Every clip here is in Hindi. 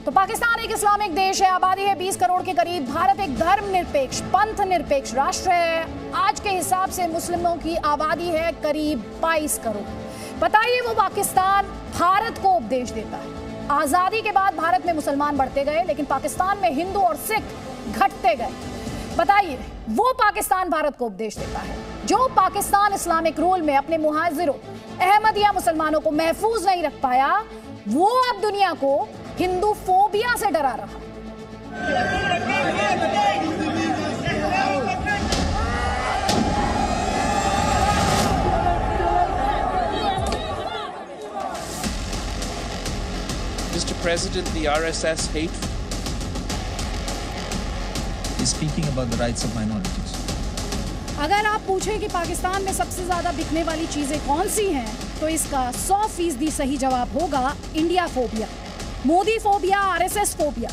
तो पाकिस्तान एक इस्लामिक देश है, आबादी है 20 करोड़ के करीब। भारत एक धर्मनिरपेक्ष, पंथ निरपेक्ष राष्ट्र है। आज के हिसाब से मुस्लिमों की आबादी है करीब 22 करोड़। बताइए वो पाकिस्तान भारत को उपदेश देता है। आजादी के बाद भारत में मुसलमान बढ़ते गए, लेकिन पाकिस्तान में हिंदू और सिख घटते गए। बताइए वो पाकिस्तान भारत को उपदेश देता है जो पाकिस्तान इस्लामिक रूल में अपने मुहाजिरों अहमदिया मुसलमानों को महफूज नहीं रख पाया, वो अब दुनिया को हिंदू फोबिया से डरा रहा। Mr. President, the RSS hate is speaking about the rights of minorities. अगर आप पूछें कि पाकिस्तान में सबसे ज्यादा बिकने वाली चीजें कौन सी हैं, तो इसका 100% सही जवाब होगा India phobia, Modi phobia, RSS phobia.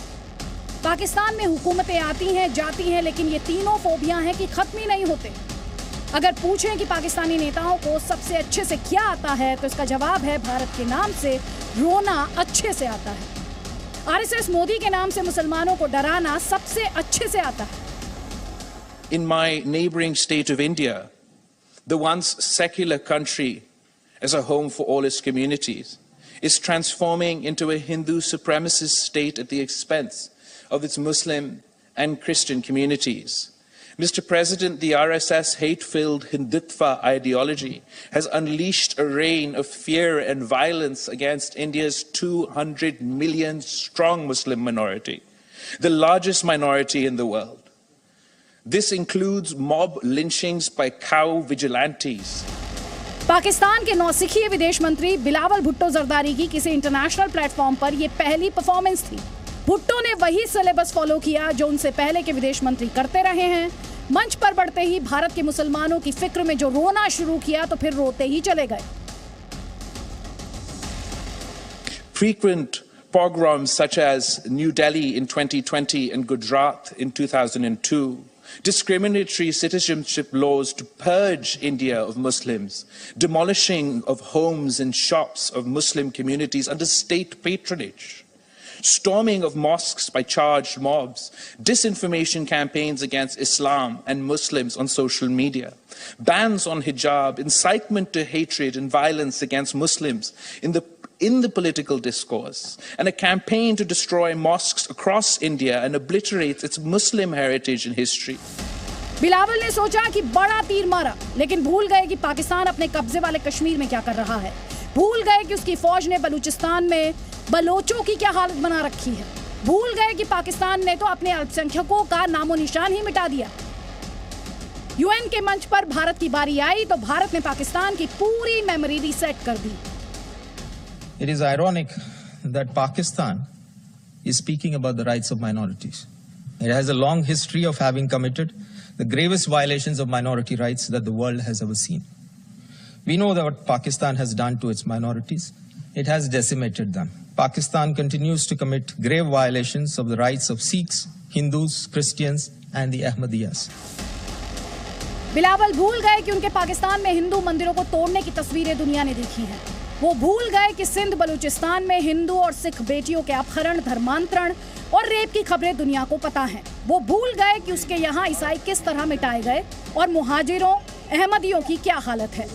Pakistan में हुकूमतें आती हैं जाती हैं, लेकिन ये तीनों फोबिया हैं कि खत्म ही नहीं होते। अगर पूछें कि पाकिस्तानी नेताओं को सबसे अच्छे से क्या आता है, तो इसका जवाब है भारत के नाम से रोना अच्छे से आता है। आरएसएस मोदी के नाम से मुसलमानों को डराना सबसे अच्छे से आता है। in my neighboring state of India, the once secular country as a home for all its communities, is transforming into a Hindu supremacist state at the expense of its Muslim and Christian communities. Mr. President, the RSS hate-filled Hindutva ideology has unleashed a reign of fear and violence against India's 200 million strong Muslim minority, the largest minority in the world. This includes mob lynchings by cow vigilantes. Pakistan के नौसिखिए विदेश मंत्री बिलावल भुट्टो जरदारी की किसी इंटरनेशनल प्लेटफॉर्म पर यह पहली परफॉर्मेंस थी। भुट्टो ने वही सिलेबस फॉलो किया जो उनसे पहले के विदेश मंत्री करते रहे हैं। मंच पर बढ़ते ही भारत के मुसलमानों की फिक्र में जो रोना शुरू किया, तो फिर रोते ही चले गए। Frequent pogroms such as New Delhi in 2020 and Gujarat in 2002, discriminatory citizenship laws to purge India of Muslims, demolishing of homes and shops of Muslim communities under state patronage, storming of mosques by charged mobs, disinformation campaigns against Islam and Muslims on social media, bans on hijab, incitement to hatred and violence against Muslims in the political discourse, and a campaign to destroy mosques across India and obliterate its Muslim heritage and history. Bilawal ने सोचा कि बड़ा तीर मारा, लेकिन भूल गए कि पाकिस्तान अपने कब्जे वाले कश्मीर में क्या कर रहा है। भूल गए कि उसकी फौज ने बलूचिस्तान में बलोचों की क्या हालत बना रखी है। भूल गए कि पाकिस्तान ने तो अपने अल्पसंख्यकों का नामो निशान ही मिटा दिया। यूएन के मंच पर भारत की बारी आई तो भारत ने पाकिस्तान की पूरी मेमोरी रीसेट कर दी। It is ironic that Pakistan is speaking about the rights of minorities. It has a long history of having committed the gravest violations of minority rights that the world has ever seen. We know that what Pakistan has done to its minorities. It has decimated them. Pakistan continues to commit grave violations of the rights of Sikhs, Hindus, Christians, and the Ahmadiyyas. Bilawal भूल गए कि उनके पाकिस्तान में हिंदू मंदिरों को तोड़ने की तस्वीरें दुनिया ने देखी हैं। वो भूल गए कि सिंध बलूचिस्तान में हिंदू और सिख बेटियों के अपहरण, धर्मांतरण और रेप की खबरें दुनिया को पता हैं। वो भूल गए कि उसके यहाँ ईसाई किस तरह मिटाए गए और मुहाजिरों, अहमदियों की क्या हालत है।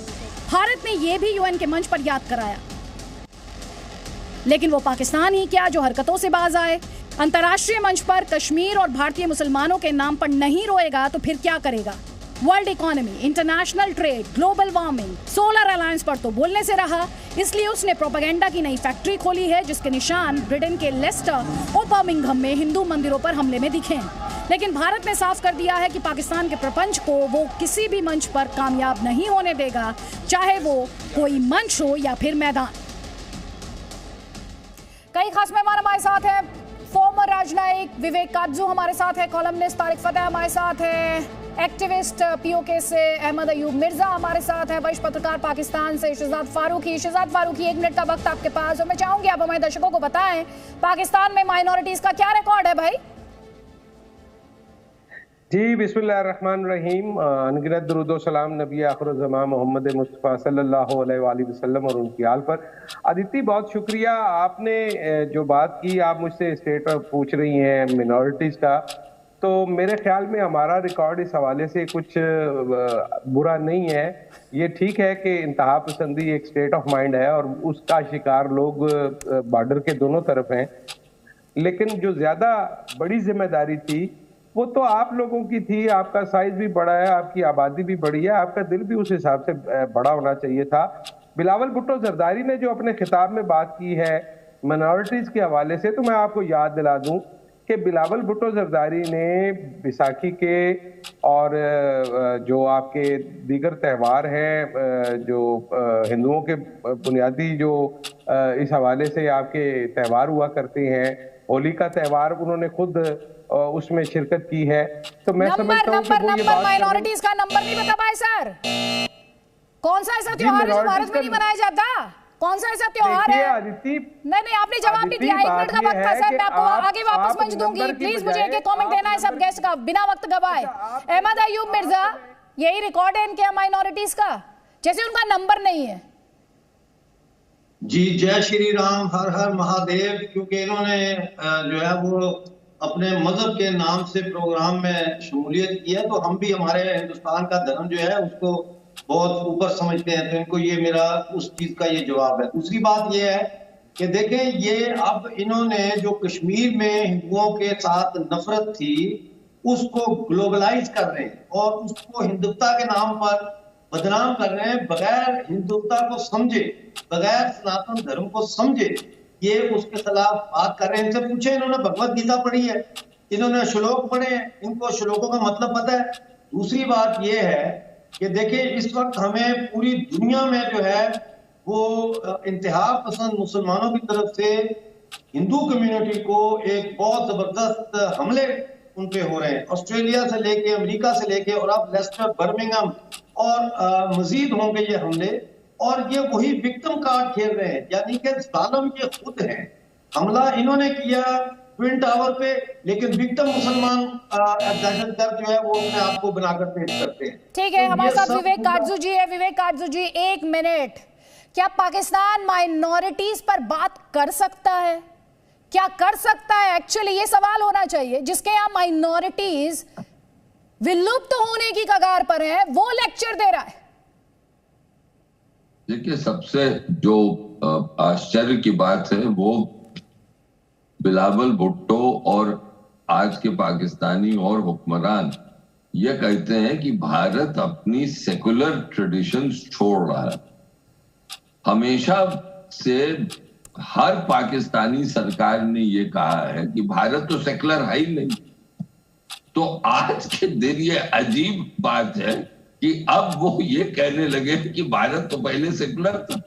भारत ने ये भी यूएन के मंच पर याद कराया, लेकिन वो पाकिस्तान ही क्या जो हरकतों से बाज आए। अंतर्राष्ट्रीय मंच पर कश्मीर और भारतीय मुसलमानों के नाम पर नहीं रोएगा तो फिर क्या करेगा। World economy, international trade, global warming, solar alliance पर तो बोलने से रहा। इसलिए उसने प्रोपेगेंडा की नई फैक्ट्री खोली है जिसके निशान ब्रिटेन के लेस्टर और बर्मिंघम में हिंदू मंदिरों पर हमले में दिखे हैं। लेकिन भारत ने साफ कर दिया है कि पाकिस्तान के प्रपंच को वो किसी भी मंच पर कामयाब नहीं होने देगा, चाहे वो कोई मंच हो या फिर मैदान। कई खास मेहमान हमारे साथ हैं। फॉर्मर राजनयिक विवेक काटजू हमारे साथ है, कॉलमनिस्ट तारिक फतेह हमारे साथ है, एक्टिविस्ट पीओके से अहमद अयूब मिर्जा हमारे साथ है, वरिष्ठ पत्रकार पाकिस्तान से शहजाद फारूकी। शहजाद फारूकी, 1 मिनट का वक्त आपके पास और मैं चाहूंगी आप हमारे दर्शकों को बताएं पाकिस्तान में माइनॉरिटीज का क्या रिकॉर्ड है भाई। जी, बिस्मिल्लाहिर्रहमानिर्रहीम। अनगिनत दुरूद व सलाम नबी आखिरुज़्ज़मां मोहम्मद मुस्तफ़ा सल्लल्लाहु अलैहि वसल्लम और उनकी आल पर। अदिति, बहुत शुक्रिया आपने जो बात की, आप मुझसे स्टेट ऑफ पूछ रही हैं मिनॉरिटीज़ का, तो मेरे ख्याल में हमारा रिकॉर्ड इस हवाले से कुछ बुरा नहीं है। ये ठीक है कि इंतहा पसंदी एक स्टेट ऑफ माइंड है और उसका शिकार लोग बॉर्डर के दोनों तरफ हैं, लेकिन जो ज़्यादा बड़ी जिम्मेदारी थी वो तो आप लोगों की थी। आपका साइज भी बड़ा है, आपकी आबादी भी बड़ी है, आपका दिल भी उस हिसाब से बड़ा होना चाहिए था। बिलावल भुट्टो जरदारी ने जो अपने खिताब में बात की है माइनॉरिटीज़ के हवाले से, तो मैं आपको याद दिला दूं कि बिलावल भुट्टो जरदारी ने बैसाखी के और जो आपके दीगर त्यौहार हैं जो हिंदुओं के बुनियादी जो इस हवाले से आपके त्यौहार हुआ करते हैं, होली का त्यौहार उन्होंने खुद उसमें शिरकत की है। तो मैं समझता हूं कि वो ये बात माइनॉरिटीज का नंबर नहीं बता पाए सर। कौन सा ऐसा त्योहार है जो भारत में नहीं मनाया जाता? कौन सा ऐसा त्योहार है? नहीं, आपने जवाब नहीं दिया। 1 मिनट का वक्त था सर, मैं आपको आगे वापस मंच दूंगी। प्लीज मुझे एक कमेंट देना है सब गेस्ट का, बिना वक्त गवाए। अहमद अयूब मिर्जा, यही रिकॉर्ड है इनके माइनॉरिटीज का, जैसे उनका नंबर नहीं है। जी, जय श्री राम, हर हर महादेव। क्योंकि इन्होंने जो है वो अपने मजहब के नाम से प्रोग्राम में शमूलियत की है, तो हम भी हमारे हिंदुस्तान का धर्म जो है उसको बहुत ऊपर समझते हैं, तो इनको ये मेरा उस चीज का ये जवाब है। दूसरी बात ये है कि देखें, ये अब इन्होंने जो कश्मीर में हिंदुओं के साथ नफरत थी उसको ग्लोबलाइज कर रहे हैं और उसको हिंदुत्व के नाम पर बदनाम कर रहे हैं, बगैर हिंदुत्व को समझे, बगैर सनातन धर्म को समझे ये उसके खिलाफ बात कर रहे हैं। इनसे पूछे, इन्होंने भगवत गीता पढ़ी है, इन्होंने श्लोक पढ़े हैं, इनको श्लोकों का मतलब पता है। दूसरी बात ये है कि देखिए, इस वक्त हमें पूरी दुनिया में जो है वो इंतहा पसंद मुसलमानों की तरफ से हिंदू कम्युनिटी को एक बहुत जबरदस्त हमले उन पे हो रहे हैं। ऑस्ट्रेलिया से लेके, अमेरिका से लेके और अब लेस्टर, बर्मिंघम और मजीद होंगे ये हमले, और ये वही विक्टिम कार्ड खेल रहे हैं, यानी कि जालिम ये खुद हैं। हमला इन्होंने किया ट्विन टावर पे, लेकिन विक्टिम मुसलमान दहशतगर्द जो है वो अपने आप को बनाकर पेश करते हैं। ठीक है, तो हमारे साथ विवेक काटजू जी है। विवेक काटजू जी, 1 मिनट, क्या पाकिस्तान माइनॉरिटीज पर बात कर सकता है? क्या कर सकता है? एक्चुअली ये सवाल होना चाहिए। जिसके यहाँ माइनॉरिटीज विलुप्त होने की कगार पर है, वो लेक्चर दे रहा है। देखिए, सबसे जो आश्चर्य की बात है वो बिलावल भुट्टो और आज के पाकिस्तानी और हुक्मरान ये कहते हैं कि भारत अपनी सेकुलर ट्रेडिशंस छोड़ रहा है। हमेशा से हर पाकिस्तानी सरकार ने ये कहा है कि भारत तो सेकुलर है ही नहीं। तो आज के दिन ये अजीब बात है कि अब वो ये कहने लगे कि भारत तो पहले सेकुलर था,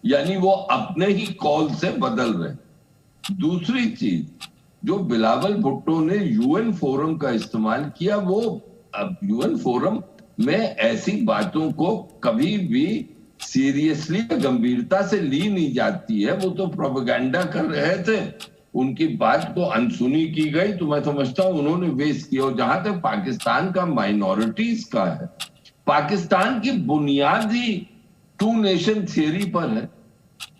यानी वो अपने ही कॉल से बदल रहे। दूसरी चीज, जो बिलावल भुट्टो ने यूएन फोरम का इस्तेमाल किया, वो अब यूएन फोरम में ऐसी बातों को कभी भी सीरियसली गंभीरता से ली नहीं जाती है। वो तो प्रोपेगेंडा कर रहे थे, उनकी बात को अनसुनी की गई, तो मैं समझता हूं उन्होंने वेस्ट किया। और जहां तक पाकिस्तान का माइनॉरिटीज का है, पाकिस्तान की बुनियादी 2 नेशन थियरी पर है,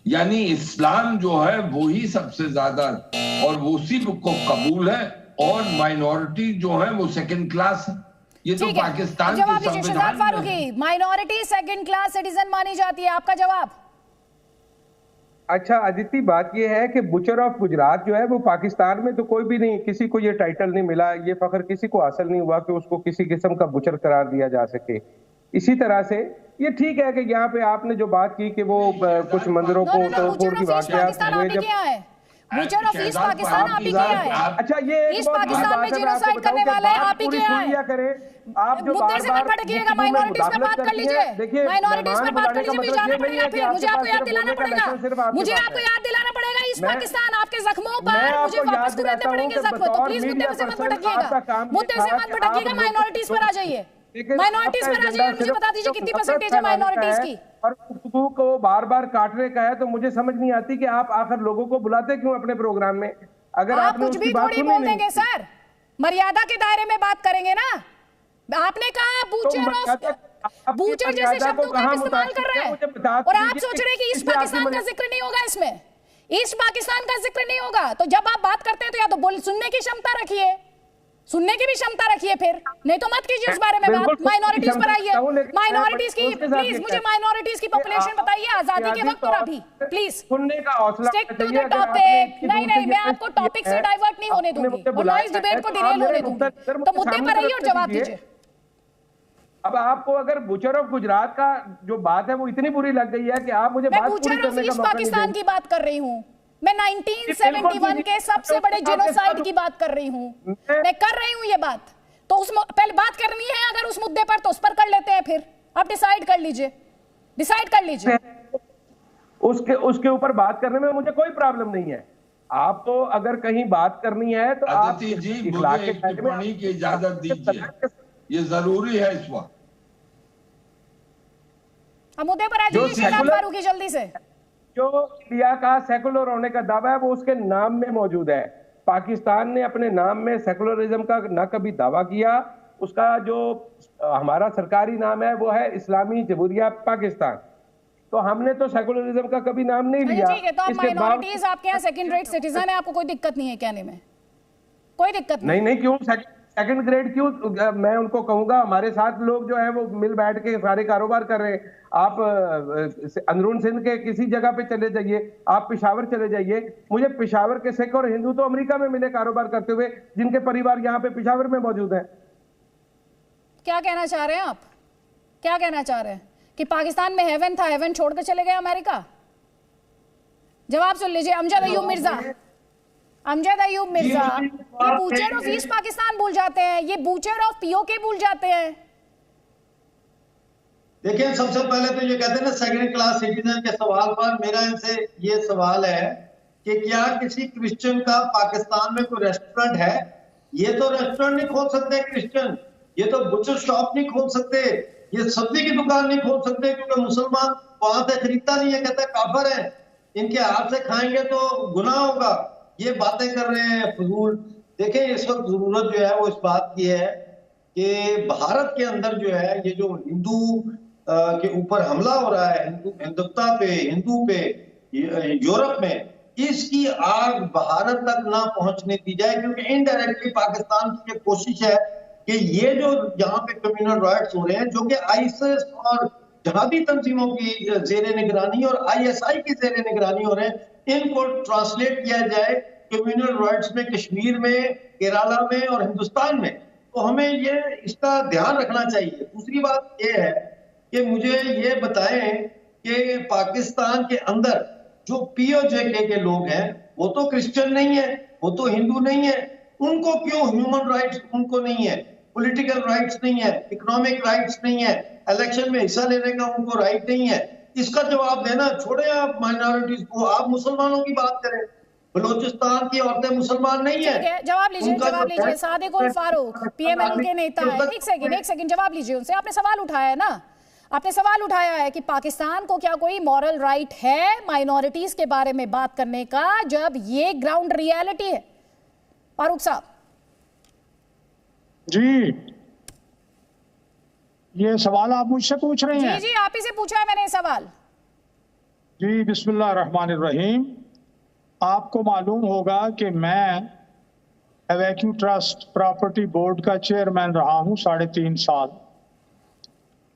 यानी इस्लाम जो है वो ही सबसे ज्यादा और वो उसी को कबूल है, और माइनॉरिटी जो है वो सेकंड क्लास है। ये तो पाकिस्तान के संविधान में है। माइनॉरिटी सेकंड क्लास सिटीजन मानी जाती है, आपका जवाब? अच्छा अदिति, बात ये है कि बुचर ऑफ गुजरात जो है वो पाकिस्तान में तो कोई भी नहीं, किसी को ये टाइटल नहीं मिला, ये फख्र किसी को हासिल नहीं हुआ कि उसको किसी किस्म का बुचर करार दिया जा सके। इसी तरह से ये ठीक है कि यहाँ पे आपने जो बात की कि वो कुछ मंदिरों को तोड़फोड़ की वाकयात हुए, जब बुचर ऑफ ईस्ट पाकिस्तान आप ही किया है। अच्छा, ये ईस्ट पाकिस्तान में जिनोसाइड करने वाले आप ही किया है। आप जो मुद्दे से मत भटकिएगा, माइनॉरिटीज पे बात कर लीजिए, माइनॉरिटीज पे बात कर लीजिए। मुझे जाना पड़ेगा, फिर मुझे आपको याद दिलाना पड़ेगा, मुझे आपको याद दिलाना पड़ेगा ईस्ट पाकिस्तान आपके जख्मों पर मुझे वापस कुरेदने पड़ेंगे जख्म। तो प्लीज मुद्दे से मत भटकिएगा, मुद्दे से मत भटकिएगा, माइनॉरिटीज पर आ जाइए, माइनॉरिटीज पर आ जाइए। मुझे बता दीजिए कितनी परसेंटेज है माइनॉरिटीज की। और गुफ्तगू को बार बार काटने का है, तो मुझे समझ नहीं आती कि आप आखिर लोगों को बुलाते क्यों अपने प्रोग्राम में? अगर आप कुछ भी थोड़ी बोल देंगे सर, मर्यादा के दायरे में बात करेंगे ना। आपने कहा बूचर जैसे शब्दों का इस्तेमाल कर रहे हैं और आप सोच रहे हैं कि ईस्ट पाकिस्तान का जिक्र नहीं होगा, इसमें ईस्ट पाकिस्तान का जिक्र नहीं होगा। तो जब आप बात करते हैं तो या तो बोल सुनने की क्षमता रखिए, सुनने की भी क्षमता रखिए, फिर नहीं तो मत कीजिए उस बारे में बात। माइनॉरिटीज पर आइए, माइनॉरिटीज की प्लीज मुझे माइनॉरिटीज की पॉपुलेशन बताइए आजादी के वक्त और अभी, प्लीज सुनने का हौसला स्टिक टू द टॉपिक। नहीं मैं आपको टॉपिक से डाइवर्ट नहीं होने दूंगी और ना इस डिबेट को डिरेल होने दूंगी। तो मुद्दे पर आइए और जवाब दीजिए। अब आपको अगर बुचर ऑफ गुजरात का जो बात है वो इतनी बुरी लग गई है कि आप मुझे बात पूरी करने का मौका पाकिस्तान नहीं की बात कर रही हूँ मैं, 1971 के सबसे बड़े जेनोसाइड की बात कर रही हूँ मैं कर रही हूँ ये बात। तो उस पहले बात करनी है अगर उस मुद्दे पर तो उस पर कर लेते हैं, फिर आप डिसाइड कर लीजिए। उसके ऊपर बात करने में मुझे कोई प्रॉब्लम नहीं है। आपको अगर कहीं बात करनी है तो आप टिप्पणी की इजाजत दीजिए, ये जरूरी है इस वक्त। अब मुद्दे पर आ जाइए शहजाद फारूकी जल्दी से। जो इंडिया का सेकुलर होने का दावा है वो उसके नाम में मौजूद है। पाकिस्तान ने अपने नाम में सेकुलरिज्म का ना कभी दावा किया। उसका जो हमारा सरकारी नाम है वो है इस्लामी जमहूरिया पाकिस्तान। तो हमने तो सेकुलरिज्म का कभी नाम नहीं लिया। ठीक है, तो आप माइनॉरिटीज आपके यहाँ सेकंड रेट सिटीजन है, आपको कोई दिक्कत नहीं है कहने में, कोई दिक्कत नहीं क्यों सेकंड ग्रेड क्यों? मैं उनको कहूंगा हमारे साथ लोग जो है वो मिल बैठ के सारे कारोबार कर रहे हैं। आप अंदरून सिंध के किसी जगह पे चले जाइए, आप पेशावर चले जाइए, मुझे पेशावर के सिख और हिंदू तो अमेरिका में मिले कारोबार करते हुए, जिनके परिवार यहाँ पे पेशावर में मौजूद है। क्या कहना चाह रहे हैं आप? क्या कहना चाह रहे हैं कि पाकिस्तान में हेवन था, हेवन छोड़कर चले गए अमेरिका? जवाब सुन लीजिए। अमजद अयूब मिर्जा ये बूचर ऑफ ईस्ट पाकिस्तान भूल जाते हैं, ये बूचर ऑफ पीओके भूल जाते हैं। देखिए, सबसे पहले तो ये कहते हैं ना सेकंड क्लास सिटीजन के सवाल पर मेरा इनसे ये सवाल है कि क्या किसी क्रिश्चियन का पाकिस्तान में कोई रेस्टोरेंट है? ये तो रेस्टोरेंट नहीं खोल सकते क्रिश्चियन, ये तो बुचर शॉप नहीं खोल सकते, ये सब्जी की दुकान नहीं खोल सकते, क्योंकि मुसलमान वहां से खरीदता नहीं है, कहता है काफिर है, इनके हाथ से खाएंगे तो गुनाह होगा। ये बातें कर रहे हैं फजूल। देखिए, इस वक्त जरूरत जो है वो इस बात की है कि भारत के अंदर जो है ये जो हिंदू के ऊपर हमला हो रहा है, हिंदुत्व पे, हिंदू पे यूरोप में, इसकी आग भारत तक ना पहुंचने दी जाए, क्योंकि इनडायरेक्टली पाकिस्तान की ये कोशिश है कि ये जो यहाँ पे कम्युनल राइट्स हो रहे हैं जो कि आईएसआईएस और जहादी तंजीमों की जेर निगरानी और आईएसआई की जेर निगरानी हो रहे हैं, इनको ट्रांसलेट किया जाए कम्युनल राइट्स में कश्मीर में, केरला में और हिंदुस्तान में। तो हमें ये इसका ध्यान रखना चाहिए। दूसरी बात ये है कि मुझे ये बताएं कि पाकिस्तान के अंदर जो पीओजेके के लोग हैं वो तो क्रिश्चियन नहीं है, वो तो हिंदू नहीं है, उनको क्यों ह्यूमन राइट्स उनको नहीं है, पॉलिटिकल राइट्स नहीं है, इकोनॉमिक राइट्स नहीं है, इलेक्शन में हिस्सा लेने का उनको राइट नहीं है? इसका जवाब देना। छोड़े आप माइनॉरिटीज को, आप मुसलमानों की बात करें। बलूचिस्तान की औरतें मुसलमान नहीं है। जवाब लीजिए सादिक उल फारूक पीएमएल के नेता है। एक सेकंड जवाब लीजिए उनसे। आपने सवाल उठाया है ना, आपने सवाल उठाया है कि पाकिस्तान को क्या कोई मॉरल राइट है माइनॉरिटीज के बारे में बात करने का, जब ये ग्राउंड रियलिटी है? फारूक साहब जी, ये सवाल आप मुझसे पूछ रहे हैं? जी आप ही से पूछा है मैंने सवाल। जी, बिस्मिल्लाह रहमान रहीम। आपको मालूम होगा कि मैं एवेक्यू ट्रस्ट प्रॉपर्टी बोर्ड का चेयरमैन रहा हूं 3.5 साल,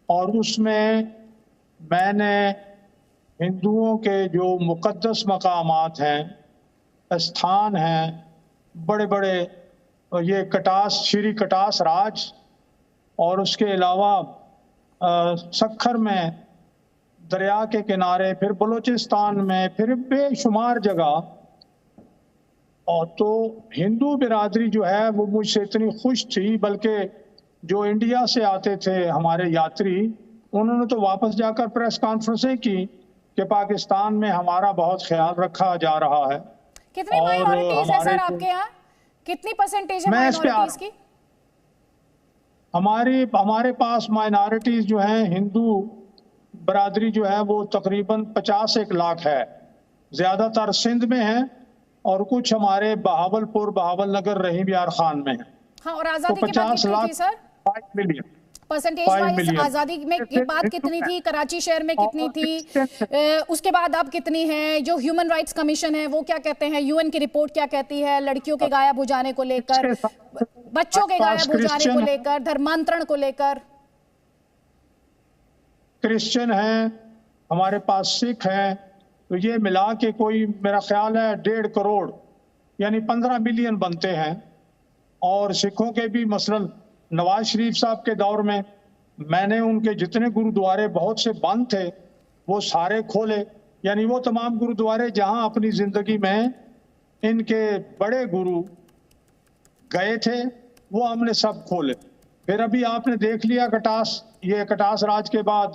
और उसमें मैंने हिंदुओं के जो मुकद्दस मकामात हैं, स्थान हैं, बड़े बड़े ये श्री कटास राज और उसके अलावा सखर में, दरिया के किनारे, फिर बलूचिस्तान में, फिर बेशुमार जगह। और तो हिंदू बिरादरी जो है वो मुझसे इतनी खुश थी, बल्कि जो इंडिया से आते थे हमारे यात्री, उन्होंने तो वापस जाकर प्रेस कॉन्फ्रेंसें की कि पाकिस्तान में हमारा बहुत ख्याल रखा जा रहा है। कितनी माइनॉरिटीज है सर आपके यहाँ? कितनी परसेंटेज है माइनॉरिटीज की? हमारे पास माइनॉरिटीज जो हैं, हिंदू बरादरी जो है वो तकरीबन 50-1 लाख है। ज्यादातर सिंध में है और कुछ हमारे बहावलपुर, बहावल नगर, रहीम यार खान में है। हाँ, और आजादी के बाद 50 कितनी लाख थी sir? 5 million percentage 5 wise million. आजादी में के बाद कितनी थी, कराची शहर में कितनी थी, उसके बाद अब कितनी है? जो ह्यूमन राइट्स कमीशन है वो क्या कहते हैं, यूएन की रिपोर्ट क्या कहती है लड़कियों के गायब हो जाने को लेकर, बच्चों के गायब हो जाने को लेकर, धर्मांतरण को लेकर? क्रिश्चियन हैं, हमारे पास सिख हैं, तो ये मिला के कोई मेरा ख्याल है 1.5 करोड़ यानी 15 मिलियन बनते हैं। और सिखों के भी मसलन नवाज शरीफ साहब के दौर में मैंने उनके जितने गुरुद्वारे बहुत से बंद थे वो सारे खोले, यानी वो तमाम गुरुद्वारे जहां अपनी जिंदगी में इनके बड़े गुरु गए थे वो हमने सब खोले। फिर अभी आपने देख लिया कटास राज के बाद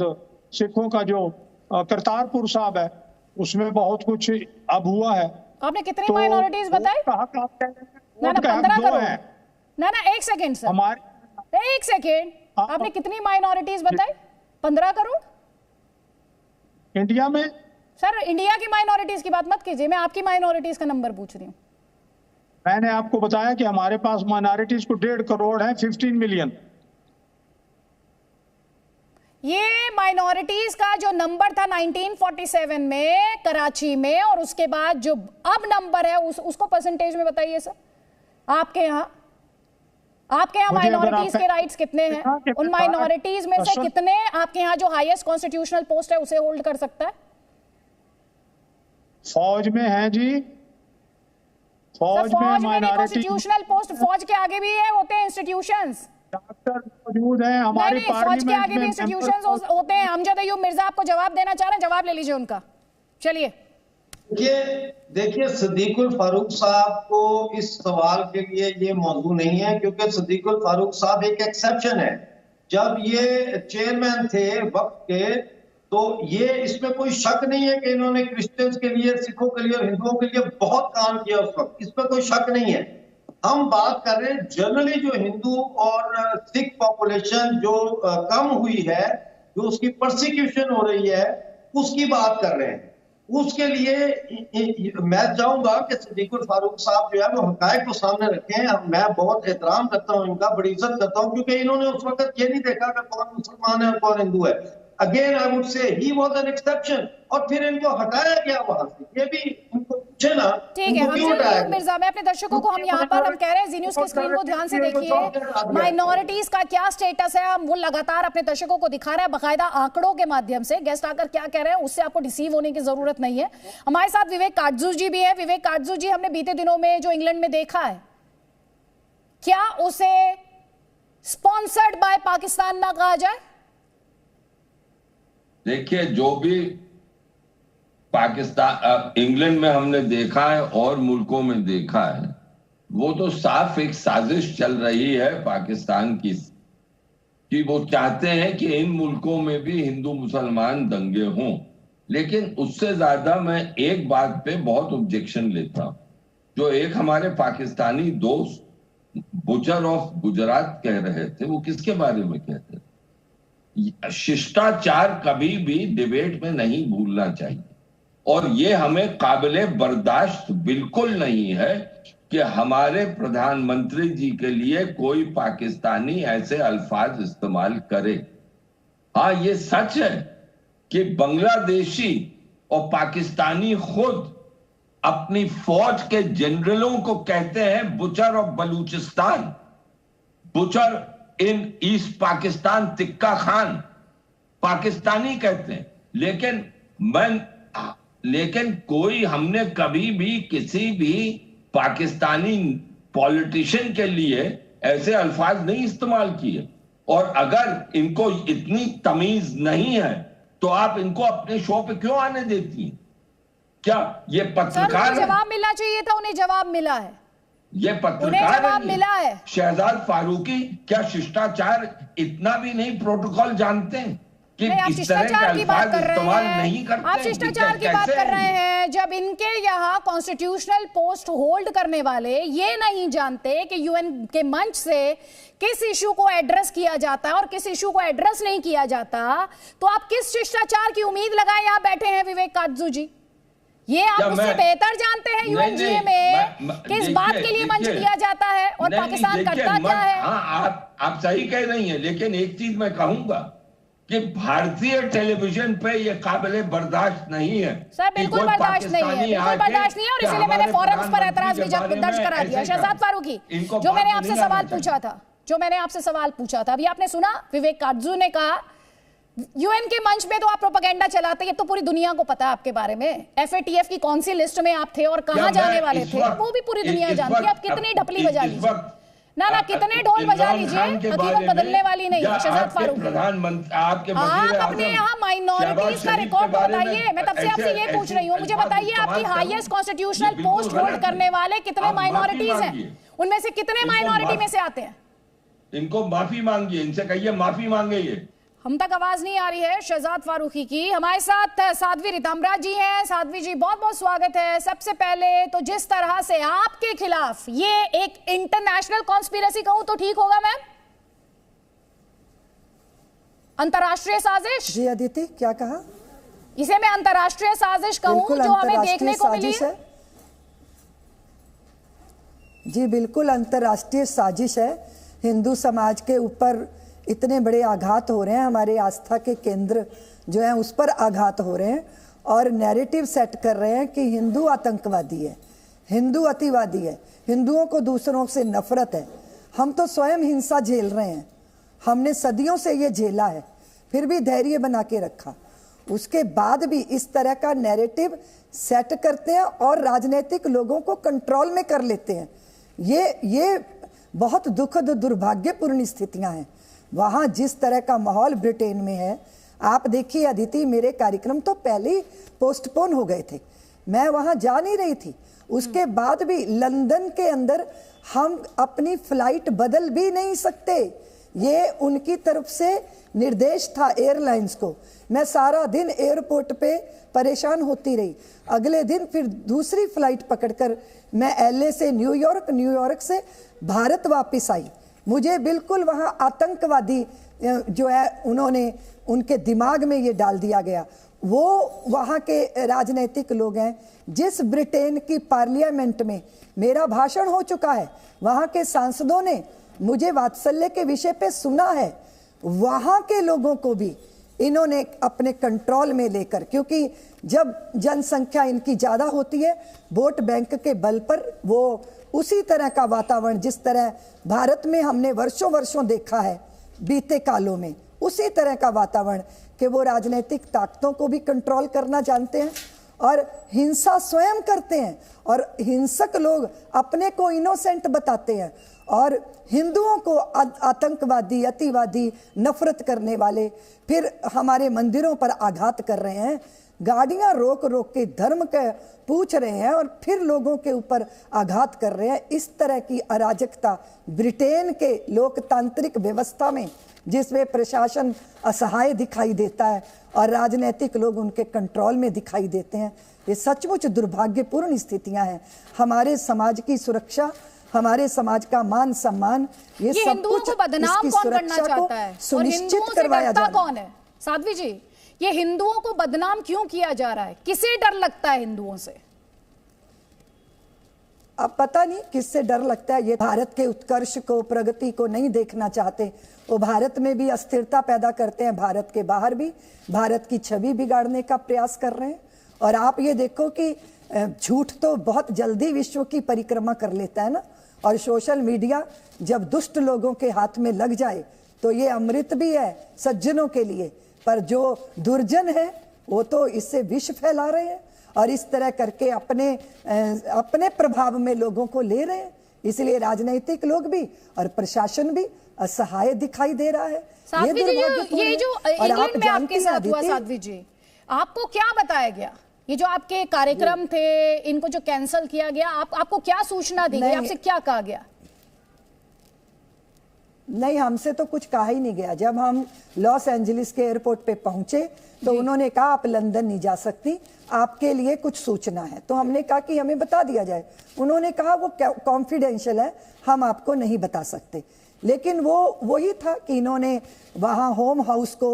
सिखों का जो करतारपुर साहब है उसमें बहुत कुछ अब हुआ है। आपने कितनी माइनॉरिटीज बताई? ना 15 करोड़। ना एक सेकेंड सर, हमारे एक सेकेंड, आपने कितनी माइनॉरिटीज बताई? 15 करोड़ इंडिया में? सर इंडिया की माइनॉरिटीज की बात मत कीजिए, मैं आपकी माइनॉरिटीज का नंबर पूछ रही हूँ। मैंने आपको बताया कि हमारे पास माइनॉरिटीज को 1.5 करोड़ है, 15 मिलियन। ये माइनॉरिटीज का जो नंबर था 1947 में कराची में, और उसके बाद जो अब नंबर है उसको परसेंटेज में बताइए सर। आपके यहाँ माइनॉरिटीज के राइट्स कितने हैं? उन माइनॉरिटीज में से कितने आपके यहाँ जो हाईएस्ट कॉन्स्टिट्यूशनल पोस्ट है उसे होल्ड कर सकता है? फौज में है जी, फौज में कॉन्स्टिट्यूशनल पोस्ट, फौज के आगे भी है होते हैं इंस्टीट्यूशंस। डॉक्टर मौजूद हैं हमारे फौज के आगे भी इंस्टीट्यूशंस होते हैं। अमजद अय्यूब मिर्जा आपको जवाब देना चाह रहे हैं, जवाब ले लीजिए उनका। चलिए देखिए सदीकुल फारूक साहब को इस सवाल के लिए ये मौजू नहीं है, क्योंकि सदीकुल फारूक साहब एक एक्सेप्शन है। जब ये चेयरमैन थे वक्त के, तो ये इसमें कोई शक नहीं है कि इन्होंने क्रिश्चियंस के लिए, सिखों के लिए और हिंदुओं के लिए बहुत काम किया उस वक्त, इसमें कोई शक नहीं है। हम बात कर रहे हैं जनरली जो हिंदू और सिख पॉपुलेशन जो कम हुई है, जो उसकी परसिक्यूशन हो रही है, उसकी बात कर रहे हैं। उसके लिए मैं चाहूंगा कि सदीकुल फारूक साहब जो है वो हकायक को सामने रखें। मैं बहुत एहतराम करता हूं इनका, बड़ी इज्जत करता हूं, क्योंकि इन्होंने उस वक्त ये नहीं देखा कि कौन मुसलमान है और कौन हिंदू है। Again I would say he was an exception, और फिर इनको हटाया गया वहां से। ये भी इनको पूछे ना, ठीक है मिर्जा, मैं अपने दर्शकों को हम यहाँ पर हम कह रहे हैं जी न्यूज़ की स्क्रीन को ध्यान से देखिए, माइनॉरिटीज का क्या स्टेटस है हम वो लगातार अपने दर्शकों को दिखा रहे हैं बाकायदा आंकड़ों के माध्यम से। गेस्ट आकर क्या कह रहे हैं उससे आपको डिसीव होने की जरूरत नहीं है। हमारे साथ विवेक काटजू जी भी है। विवेक काटजू जी, हमने बीते दिनों में जो इंग्लैंड में देखा है, क्या उसे स्पॉन्सर्ड बाय पाकिस्तान ना कहा जाए? देखिए, जो भी पाकिस्तान इंग्लैंड में हमने देखा है और मुल्कों में देखा है, वो तो साफ एक साजिश चल रही है पाकिस्तान की, कि वो चाहते हैं कि इन मुल्कों में भी हिंदू मुसलमान दंगे हों। लेकिन उससे ज्यादा मैं एक बात पे बहुत ऑब्जेक्शन लेता हूं, जो एक हमारे पाकिस्तानी दोस्त बुचर ऑफ गुजरात कह रहे थे। वो किसके बारे में कहते थे? शिष्टाचार कभी भी डिबेट में नहीं भूलना चाहिए, और ये हमें काबिले बर्दाश्त बिल्कुल नहीं है कि हमारे प्रधानमंत्री जी के लिए कोई पाकिस्तानी ऐसे अल्फाज इस्तेमाल करे। हाँ, ये सच है कि बांग्लादेशी और पाकिस्तानी खुद अपनी फौज के जनरलों को कहते हैं butcher of Balochistan, butcher in East Pakistan, Tikka Khan, Pakistani कहते हैं। लेकिन कोई हमने कभी भी किसी भी पाकिस्तानी पॉलिटिशियन के लिए ऐसे अल्फाज नहीं इस्तेमाल किए। और अगर इनको इतनी तमीज नहीं है तो आप इनको अपने शो पे क्यों आने देती हैं? क्या ये पत्रकार जवाब मिलना चाहिए था, उन्हें जवाब मिला है। ये पत्रकार जवाब मिला है। शहजाद फारूकी क्या शिष्टाचार इतना भी नहीं प्रोटोकॉल जानते हैं कि इस तरह के अल्फाज इस्तेमाल नहीं करते? आप शिष्टाचार की बात कर रहे हैं, जब इनके यहाँ कॉन्स्टिट्यूशनल पोस्ट होल्ड करने वाले ये नहीं जानते कि यूएन के मंच से किस इशू को एड्रेस किया जाता है और किस इशू को एड्रेस नहीं किया जाता, तो आप किस शिष्टाचार की उम्मीद लगाए यहाँ बैठे हैं विवेक काटजू जी? ये आप मुझसे बेहतर जानते हैं यूएनजीए में कि इस बात के लिए मंच दिया जाता है और पाकिस्तान करता क्या है। हाँ, आप सही कह रही हैं, लेकिन एक चीज मैं कहूंगा कि भारतीय टेलीविजन पे ये काबिले बर्दाश्त नहीं है। सर बिल्कुल बर्दाश्त नहीं है, बिल्कुल बर्दाश्त नहीं है, और इसीलिए मैंने फौरन उस पर एतराज भी दर्ज करा दिया। शहजाद फारूकी, जो मैंने आपसे सवाल पूछा था, अभी आपने सुना विवेक काटजू ने कहा यूएन के मंच में तो आप प्रोपेगेंडा चलाते हैं, तो पूरी दुनिया को पता है आपके बारे में, एफएटीएफ की कौन सी लिस्ट में आप थे और कहां जाने वाले थे, वो भी पूरी दुनिया जानती है। आप कितनी ढपली बजा लीजिए ना कितने ढोल बजा लीजिए, हकीकत बदलने वाली नहीं है। शहजाद फारूकी, आप अपने यहाँ माइनॉरिटीज का रिकॉर्ड बताइए। मैं तब से आपसे ये पूछ रही हूँ, मुझे बताइए आपकी हाईएस्ट कॉन्स्टिट्यूशनल पोस्ट होल्ड करने वाले कितने माइनॉरिटीज हैं, उनमें से कितने माइनॉरिटी में से आते हैं? इनको माफी मांगिए, इनसे कहिए माफी मांगे। ये हम तक आवाज नहीं आ रही है शहजाद फारूकी की। हमारे साथ साध्वी रिताम्बरा जी हैं। साध्वी जी, बहुत बहुत स्वागत है। सबसे पहले तो जिस तरह से आपके खिलाफ ये एक इंटरनेशनल कॉन्स्पिरेसी कहूं तो ठीक होगा मैम, अंतरराष्ट्रीय साजिश। जी अदिति, क्या कहा? इसे मैं अंतरराष्ट्रीय साजिश कहूं जो हमें देखने को मिली है। जी बिल्कुल अंतरराष्ट्रीय साजिश है। हिंदू समाज के ऊपर इतने बड़े आघात हो रहे हैं, हमारे आस्था के केंद्र जो है उस पर आघात हो रहे हैं, और नैरेटिव सेट कर रहे हैं कि हिंदू आतंकवादी है, हिंदू अतिवादी है, हिंदुओं को दूसरों से नफरत है। हम तो स्वयं हिंसा झेल रहे हैं, हमने सदियों से ये झेला है, फिर भी धैर्य बना के रखा। उसके बाद भी इस तरह का नैरेटिव सेट करते हैं और राजनीतिक लोगों को कंट्रोल में कर लेते हैं। ये बहुत दुखद दुर्भाग्यपूर्ण स्थितियां हैं। वहाँ जिस तरह का माहौल ब्रिटेन में है, आप देखिए अदिति, मेरे कार्यक्रम तो पहले ही पोस्टपोन हो गए थे, मैं वहाँ जा नहीं रही थी। उसके बाद भी लंदन के अंदर हम अपनी फ्लाइट बदल भी नहीं सकते, ये उनकी तरफ से निर्देश था एयरलाइंस को। मैं सारा दिन एयरपोर्ट पे परेशान होती रही। अगले दिन फिर दूसरी फ्लाइट पकड़कर मैं LA से न्यूयॉर्क से भारत वापस आई। मुझे बिल्कुल वहाँ आतंकवादी जो है उन्होंने उनके दिमाग में ये डाल दिया गया। वो वहाँ के राजनीतिक लोग हैं। जिस ब्रिटेन की पार्लियामेंट में मेरा भाषण हो चुका है, वहाँ के सांसदों ने मुझे वात्सल्य के विषय पे सुना है, वहाँ के लोगों को भी इन्होंने अपने कंट्रोल में लेकर, क्योंकि जब जनसंख्या इनकी ज़्यादा होती है, वोट बैंक के बल पर वो उसी तरह का वातावरण जिस तरह भारत में हमने वर्षों देखा है बीते कालों में, उसी तरह का वातावरण कि वो राजनीतिक ताकतों को भी कंट्रोल करना जानते हैं और हिंसा स्वयं करते हैं, और हिंसक लोग अपने को इनोसेंट बताते हैं और हिंदुओं को आतंकवादी, अतिवादी, नफरत करने वाले फिर हमारे मंदिरों पर आघात कर रहे हैं। गाड़ियां रोक के धर्म के पूछ रहे हैं और फिर लोगों के ऊपर आघात कर रहे हैं। इस तरह की अराजकता ब्रिटेन के लोकतांत्रिक व्यवस्था में, जिसमें प्रशासन असहाय दिखाई देता है और राजनीतिक लोग उनके कंट्रोल में दिखाई देते हैं, ये सचमुच दुर्भाग्यपूर्ण स्थितियां हैं। हमारे समाज की सुरक्षा, हमारे समाज का मान सम्मान, ये सब हिंदुओं कुछ को बदनाम कौन करना चाहता है, सुनिश्चित करवाया जाता कौन है? साध्वी जी, ये हिंदुओं को बदनाम क्यों किया जा रहा है? किसे डर लगता है हिंदुओं से? अब पता नहीं किससे डर लगता है। ये भारत के उत्कर्ष को, प्रगति को नहीं देखना चाहते। वो भारत में भी अस्थिरता पैदा करते हैं, भारत के बाहर भी भारत की छवि बिगाड़ने का प्रयास कर रहे हैं। और आप ये देखो कि झूठ तो बहुत जल्दी विश्व की परिक्रमा कर लेता है ना, और सोशल मीडिया जब दुष्ट लोगों के हाथ में लग जाए तो ये अमृत भी है सज्जनों के लिए, पर जो दुर्जन है वो तो इससे विष फैला रहे हैं और इस तरह करके अपने प्रभाव में लोगों को ले रहे हैं। इसलिए राजनीतिक लोग भी और प्रशासन भी असहाय दिखाई दे रहा है। ये जो इंग्लैंड में आपके साथ हुआ साध्वी जी, आपको क्या बताया गया? ये जो आपके कार्यक्रम थे, इनको जो कैंसिल किया गया, आपको क्या सूचना दी गई? आपसे क्या कहा गया? नहीं, हमसे तो कुछ कहा ही नहीं गया। जब हम लॉस एंजलिस के एयरपोर्ट पे पहुंचे तो उन्होंने कहा आप लंदन नहीं जा सकती, आपके लिए कुछ सूचना है। तो हमने कहा कि हमें बता दिया जाए। उन्होंने कहा वो कॉन्फिडेंशियल है, हम आपको नहीं बता सकते। लेकिन वो वही था कि इन्होंने वहाँ होम हाउस को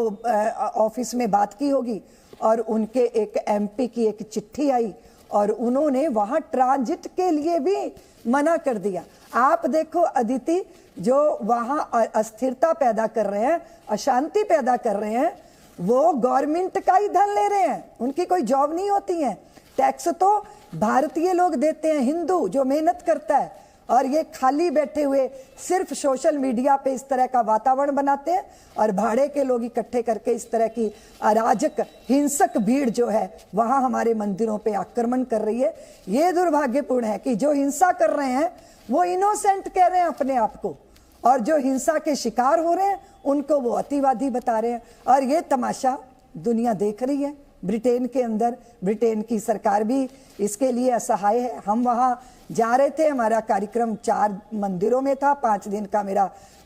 ऑफिस में बात की होगी और उनके एक MP की एक चिट्ठी आई और उन्होंने वहां ट्रांजिट के लिए भी मना कर दिया। आप देखो अदिति, जो वहां अस्थिरता पैदा कर रहे हैं, अशांति पैदा कर रहे हैं, वो गवर्नमेंट का ही धन ले रहे हैं, उनकी कोई जॉब नहीं होती है। टैक्स तो भारतीय लोग देते हैं, हिंदू जो मेहनत करता है, और ये खाली बैठे हुए सिर्फ सोशल मीडिया पे इस तरह का वातावरण बनाते हैं और भाड़े के लोग इकट्ठे करके इस तरह की अराजक हिंसक भीड़ जो है वहां हमारे मंदिरों पे आक्रमण कर रही है। ये दुर्भाग्यपूर्ण है कि जो हिंसा कर रहे हैं वो इनोसेंट कह रहे हैं अपने आप को, और जो हिंसा के शिकार हो रहे हैं उनको वो अतिवादी बता रहे हैं। और ये तमाशा दुनिया देख रही है। ब्रिटेन के अंदर ब्रिटेन की सरकार भी इसके लिए असहाय है। हम वहां जा रहे थे, हमारा कार्यक्रम 4 मंदिरों में था, 5 दिन का मेरा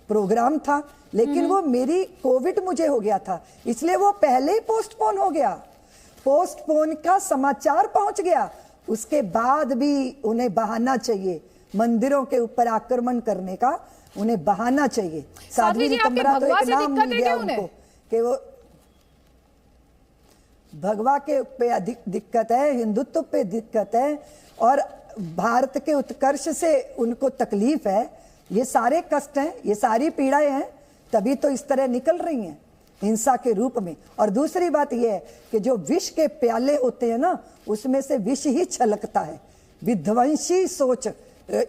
प्रोग्राम था, लेकिन वो मेरी कोविड मुझे हो गया था, इसलिए वो पहले ही पोस्टपोन हो गया। पोस्टपोन का समाचार पहुंच गया, उसके बाद भी उन्हें बहाना चाहिए मंदिरों के ऊपर आक्रमण करने का, उन्हें बहाना चाहिए। साध्वी जी, आपके भगवा से दिक्कत है क्या उन्हें? कि वो भगवा के पे अधिक दिक्कत है, हिंदुत्व पे दिक्कत है, और भारत के उत्कर्ष से उनको तकलीफ है। ये सारे कष्ट हैं, ये सारी पीड़ाएं हैं, तभी तो इस तरह निकल रही हैं हिंसा के रूप में। और दूसरी बात यह है कि जो विष के प्याले होते हैं ना, उसमें से विष ही छलकता है। विध्वंसी सोच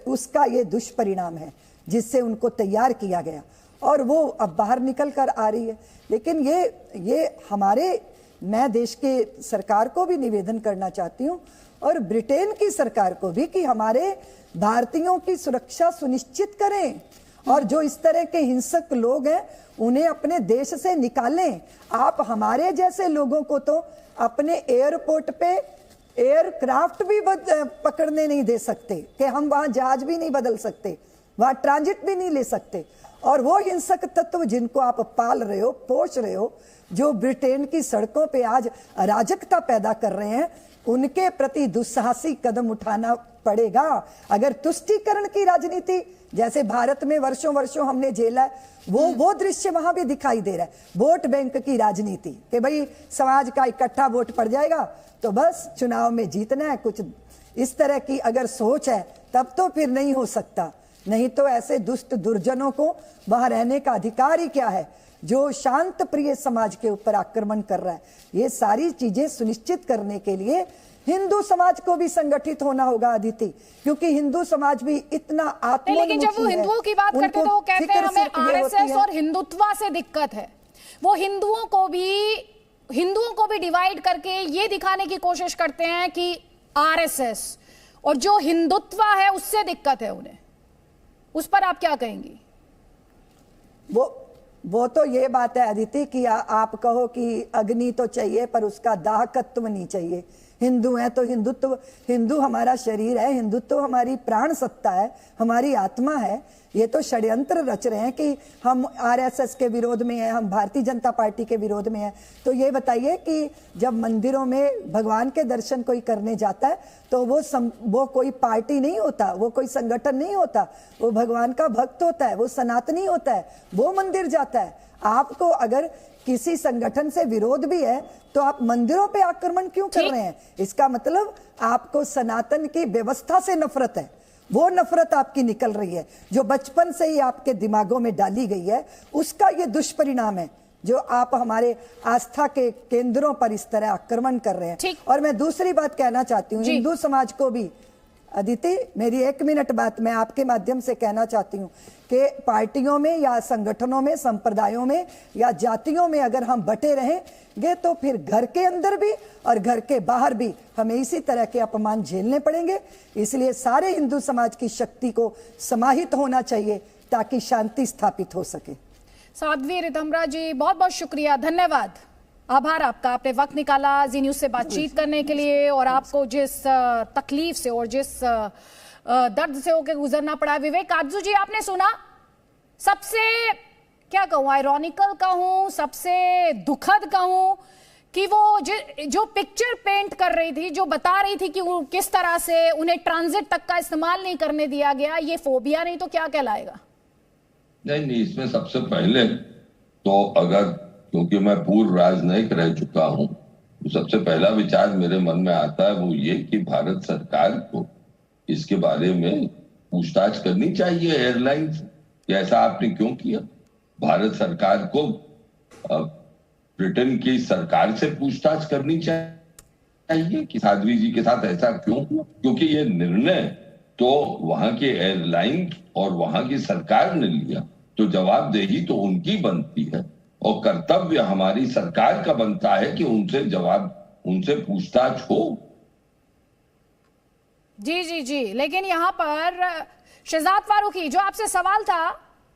उसका ये दुष्परिणाम है जिससे उनको तैयार किया गया, और वो अब बाहर निकल कर आ रही है। लेकिन ये हमारे, मैं देश के सरकार को भी निवेदन करना चाहती हूँ और ब्रिटेन की सरकार को भी कि हमारे भारतीयों की सुरक्षा सुनिश्चित करें, और जो इस तरह के हिंसक लोग हैं उन्हें अपने देश से निकालें। आप हमारे जैसे लोगों को तो अपने एयरपोर्ट पे एयरक्राफ्ट भी पकड़ने नहीं दे सकते, कि हम वहां जहाज भी नहीं बदल सकते, वहां ट्रांजिट भी नहीं ले सकते। और वो हिंसक तत्व जिनको आप पाल रहे हो, पोष रहे हो, जो ब्रिटेन की सड़कों पे आज अराजकता पैदा कर रहे हैं, उनके प्रति दुस्साहसी कदम उठाना पड़ेगा। अगर तुष्टीकरण की राजनीति जैसे भारत में वर्षों वर्षों हमने झेला है, वो दृश्य वहां भी दिखाई दे रहा है। वोट बैंक की राजनीति कि भाई समाज का इकट्ठा वोट पड़ जाएगा तो बस चुनाव में जीतना है, कुछ इस तरह की अगर सोच है तब तो फिर नहीं हो सकता। नहीं तो ऐसे दुष्ट दुर्जनों को वहां रहने का अधिकार ही क्या है, जो शांत प्रिय समाज के ऊपर आक्रमण कर रहा है। ये सारी चीजें सुनिश्चित करने के लिए हिंदू समाज को भी संगठित होना होगा अदिति, क्योंकि हिंदू समाज भी इतना आत्मोन्मुखी है। लेकिन जब वो हिंदुओं की बात करते हैं तो वो कहते हैं हमें आरएसएस और हिंदुत्व से दिक्कत है। वो हिंदुओं को भी डिवाइड करके ये दिखाने की कोशिश करते हैं कि आरएसएस और जो हिंदुत्व है उससे दिक्कत है उन्हें। उस पर आप क्या कहेंगी? वो तो ये बात है अदिति कि आप कहो कि अग्नि तो चाहिए पर उसका दाहकत्व नहीं चाहिए। हिंदू है तो हिंदुत्व, हिंदू हमारा शरीर है, हिंदुत्व हमारी प्राण सत्ता है, हमारी आत्मा है। ये तो षड्यंत्र रच रहे हैं कि हम आरएसएस के विरोध में हैं, हम भारतीय जनता पार्टी के विरोध में हैं। तो ये बताइए कि जब मंदिरों में भगवान के दर्शन कोई करने जाता है तो वो कोई पार्टी नहीं होता, वो कोई संगठन नहीं होता, वो भगवान का भक्त होता है, वो सनातनी होता है, वो मंदिर जाता है। आपको अगर किसी संगठन से विरोध भी है तो आप मंदिरों पे आक्रमण क्यों कर रहे हैं? इसका मतलब आपको सनातन की व्यवस्था से नफरत है। वो नफरत आपकी निकल रही है जो बचपन से ही आपके दिमागों में डाली गई है, उसका ये दुष्परिणाम है जो आप हमारे आस्था के केंद्रों पर इस तरह आक्रमण कर रहे हैं। और मैं दूसरी बात कहना चाहती हूँ हिंदू समाज को भी, अदिति मेरी 1 मिनट बात मैं आपके माध्यम से कहना चाहती हूँ कि पार्टियों में या संगठनों में, संप्रदायों में या जातियों में अगर हम बटे रहेंगे तो फिर घर के अंदर भी और घर के बाहर भी हमें इसी तरह के अपमान झेलने पड़ेंगे। इसलिए सारे हिंदू समाज की शक्ति को समाहित होना चाहिए ताकि शांति स्थापित हो सके। साध्वी रितंभरा जी, बहुत बहुत शुक्रिया, धन्यवाद, आभार आपका। आपने वक्त निकाला जी न्यूज से बातचीत करने के लिए, और आपको जिस तकलीफ से और जिस दर्द से होकर गुजरना पड़ा। विवेक आरजू जी, आपने सुना, सबसे क्या कहूं, आयरॉनिकल कहूं, सबसे दुखद कहूं कि वो जो पिक्चर पेंट कर रही थी, जो बता रही थी कि किस तरह से उन्हें ट्रांजिट तक का इस्तेमाल नहीं करने दिया गया, ये फोबिया नहीं तो क्या कहलाएगा? नहीं, इसमें सबसे पहले तो अगर, क्योंकि मैं पूर्व राजनयिक रह चुका हूं, तो सबसे पहला विचार मेरे मन में आता है वो ये कि भारत सरकार को इसके बारे में पूछताछ करनी चाहिए एयरलाइन से कि ऐसा आपने क्यों किया। भारत सरकार को ब्रिटेन की सरकार से पूछताछ करनी चाहिए कि साध्वी जी के साथ ऐसा क्यों हुआ, क्योंकि ये निर्णय तो वहां के एयरलाइन और वहां की सरकार ने लिया, तो जवाबदेही तो उनकी बनती है और कर्तव्य हमारी सरकार का बनता है कि उनसे पूछताछ हो। जी जी जी, लेकिन यहाँ पर शहजाद फारूकी, जो आपसे सवाल था,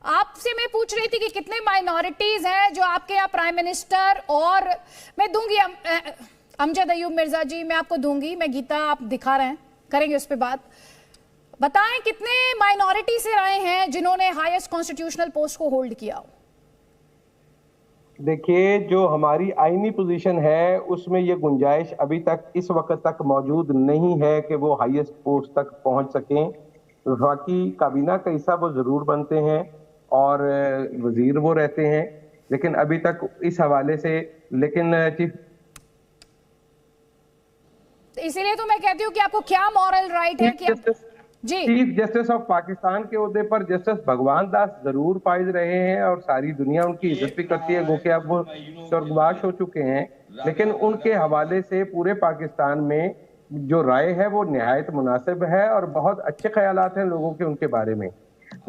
आपसे मैं पूछ रही थी कि कितने माइनॉरिटीज हैं जो आपके यहाँ प्राइम मिनिस्टर, और मैं दूंगी अमजद अयूब मिर्जा जी, मैं आपको दूंगी, मैं गीता आप दिखा रहे हैं, करेंगे उस पर बात। बताएं कितने माइनॉरिटी से आए हैं जिन्होंने हाईएस्ट कॉन्स्टिट्यूशनल पोस्ट को होल्ड किया हो? देखिए, जो हमारी आईनी पोजीशन है उसमें ये गुंजाइश अभी तक इस वक्त तक मौजूद नहीं है कि वो हाईएस्ट पोस्ट तक पहुंच सकें। बाकी काबीना का हिस्सा वो जरूर बनते हैं और वजीर वो रहते हैं, लेकिन अभी तक इस हवाले से, लेकिन चीफ, इसीलिए तो मैं कहती हूँ कि आपको क्या मॉरल राइट है कि चीफ जस्टिस ऑफ पाकिस्तान के ओहदे पर जस्टिस भगवान दास जरूर फाइज रहे हैं और सारी दुनिया उनकी इज्जत भी करती है, वो कि अब वो स्वर्गवास हो चुके हैं, लेकिन उनके हवाले से पूरे पाकिस्तान में जो राय है वो निहायत मुनासिब है और बहुत अच्छे ख्यालात हैं लोगों के उनके बारे में।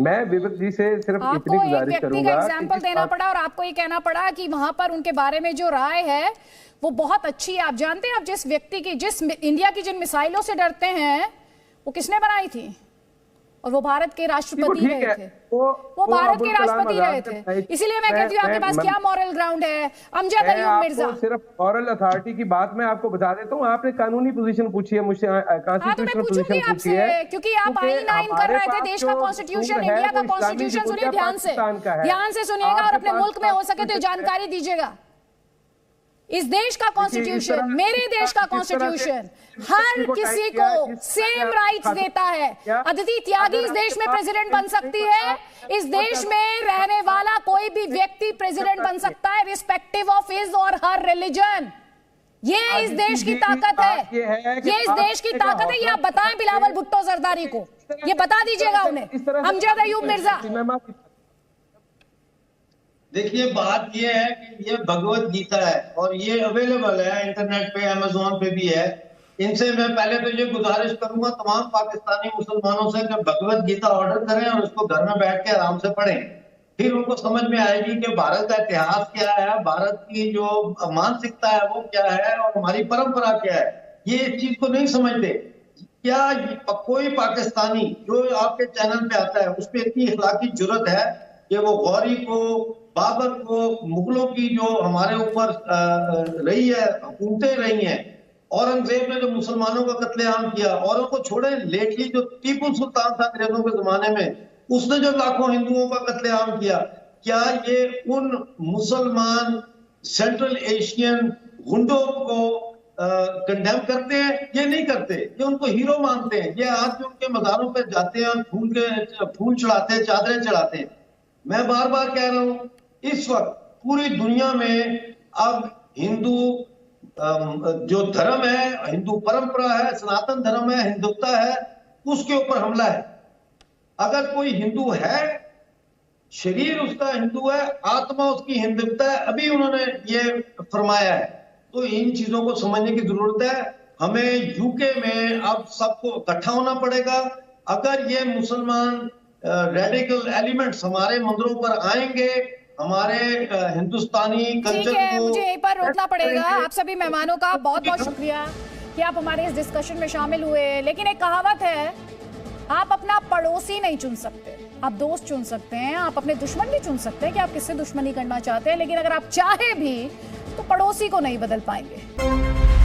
मैं विवेक जी से सिर्फ इतनी गुजारिश करूंगा, एग्जाम्पल देना पड़ा और आपको ये कहना पड़ा कि वहां पर उनके बारे में जो राय है वो बहुत अच्छी है। आप जानते हैं, आप जिस व्यक्ति की, जिस इंडिया की जिन मिसाइलों से डरते हैं, वो किसने बनाई थी? और वो भारत के राष्ट्रपति रहे थे, वो भारत के राष्ट्रपति रहे थे। इसीलिए मैं कहती हूँ आपके पास क्या मॉरल ग्राउंड है? अमजद अयूब मिर्जा, सिर्फ मॉरल अथॉरिटी की बात मैं आपको बता देता हूँ। आपने कानूनी पोजीशन पूछी है मुझसे, कॉन्स्टिट्यूशनल पोजीशन पूछी है, क्योंकि आप आईन आइन कर रहे थे। देश का कॉन्स्टिट्यूशन, इंडिया का कॉन्स्टिट्यूशन सुनिए ध्यान से सुनिएगा और अपने मुल्क में हो सके तो जानकारी दीजिएगा। इस देश का कॉन्स्टिट्यूशन, मेरे देश का कॉन्स्टिट्यूशन हर किसी को सेम राइट्स देता है। अदिति त्यागी इस देश में प्रेसिडेंट बन सकती है, इस देश में रहने वाला कोई भी व्यक्ति प्रेसिडेंट बन सकता है, रिस्पेक्टिव ऑफ हिज और हर रिलीजन। ये इस देश की ताकत है, ये इस देश की ताकत है। ये आप बताएं बिलावल भुट्टो जरदारी को, ये बता दीजिएगा उन्हें। अमजद अयूब मिर्जा, देखिए, बात ये है कि ये भगवत गीता है और ये अवेलेबल है इंटरनेट पे, अमेज़न पे भी है। इनसे मैं पहले तो ये गुजारिश करूंगा तमाम पाकिस्तानी मुसलमानों से कि भगवत गीता ऑर्डर करें और उसको घर में बैठ के आराम से पढ़ें, फिर उनको समझ में आएगी कि भारत का इतिहास क्या है, भारत की जो मानसिकता है वो क्या है और हमारी परंपरा क्या है। ये इस चीज को नहीं समझते। क्या कोई पाकिस्तानी जो आपके चैनल पे आता है उस पर इतनी इखलाकी जुर्रत है कि वो गौरी को, बाबर को, मुगलों की जो हमारे ऊपर रही है, हुकूमतें रही हैं, औरंगजेब ने जो मुसलमानों का कत्लेआम किया, औरों को छोड़े, लेटली जो टीपू सुल्तान था अंग्रेजों के जमाने में, उसने जो लाखों हिंदुओं का कत्लेआम किया, क्या ये उन मुसलमान सेंट्रल एशियन गुंडों को कंडेम करते हैं? ये नहीं करते, ये उनको हीरो मानते हैं। ये आज भी उनके मज़ारों पर जाते हैं और फूल चढ़ाते हैं, चादरें चढ़ाते हैं। मैं बार बार कह रहा हूं, इस वक्त पूरी दुनिया में अब हिंदू जो धर्म है, हिंदू परंपरा है, सनातन धर्म है, हिंदुत्व है, उसके ऊपर हमला है। अगर कोई हिंदू है, शरीर उसका हिंदू है, आत्मा उसकी हिंदुत्व है, अभी उन्होंने ये फरमाया है। तो इन चीजों को समझने की जरूरत है। हमें यूके में अब सबको इकट्ठा होना पड़ेगा। अगर ये मुसलमान रेडिकल एलिमेंट्स हमारे मंदिरों पर आएंगे, हमारे हिंदुस्तानी कल्चर को, मुझे यहीं पर रोकना पड़ेगा। आप सभी मेहमानों का बहुत बहुत शुक्रिया कि आप हमारे इस डिस्कशन में शामिल हुए। लेकिन एक कहावत है, आप अपना पड़ोसी नहीं चुन सकते, आप दोस्त चुन सकते हैं। आप अपने दुश्मन भी चुन सकते हैं कि आप किससे दुश्मनी करना चाहते हैं, लेकिन अगर आप चाहे भी तो पड़ोसी को नहीं बदल पाएंगे।